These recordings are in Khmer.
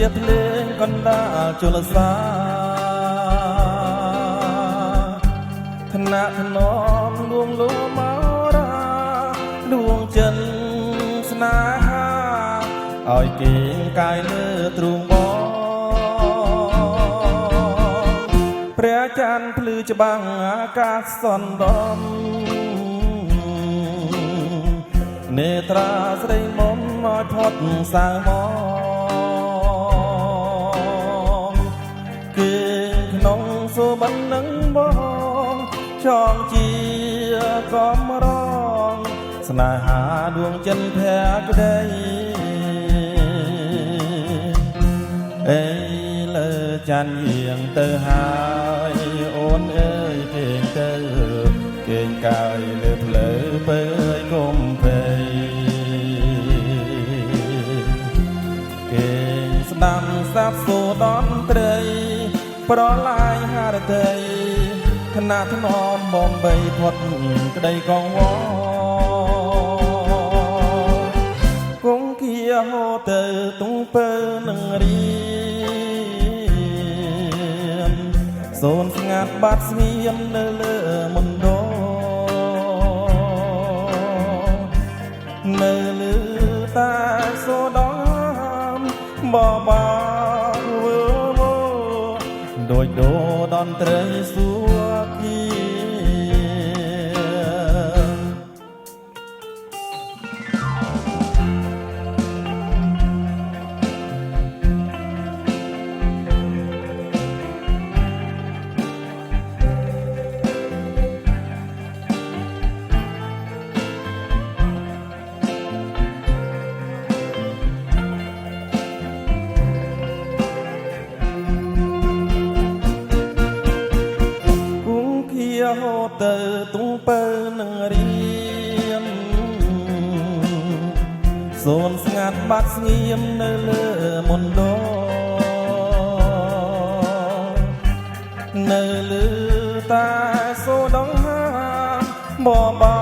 ជាភ្លេងកណ្ដាលជលសាថ្នាក់ថ្នមលួងលោមករាដួងចិនស្នេហាឲ្យគេកាយលើទ្រូងបងព្រះច័ន្ទភ្លឺច្បាំងអាកាសសន្តំនេត្រាស្រីមុំមកផុតសាវមកគេក្នុងសូបនឹងបងចងជាកំរងស្នេហាដួងចិនភក្តីអេលើចាន់យាងទៅហើយអូនអើយគេងទៅគេងកាយលើផ្លូវពើឲ្យកុំភ័យគេងស្ដាំសាបសូរតន្ត្រីប្រឡាយហារតីថ្នាក់ថ្នមបំបីផុតក្តីកងវគង់គៀហូទៅទុងពើនឹងរៀមសូនស្ងាត់បាត់ស្ងៀមនៅលើមណ្ឌលនៅលើតាសូដំបបាវើដូចដូដន្ត្រីសួគីហូតទៅទុងពើនឹងរៀមសូនស្ងាត់បាត់ស្ងៀមនៅលើមណ្ឌលនៅលើតាសូដងហាបបា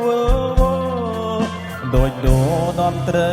វល់ដូចដូដន្ត្រី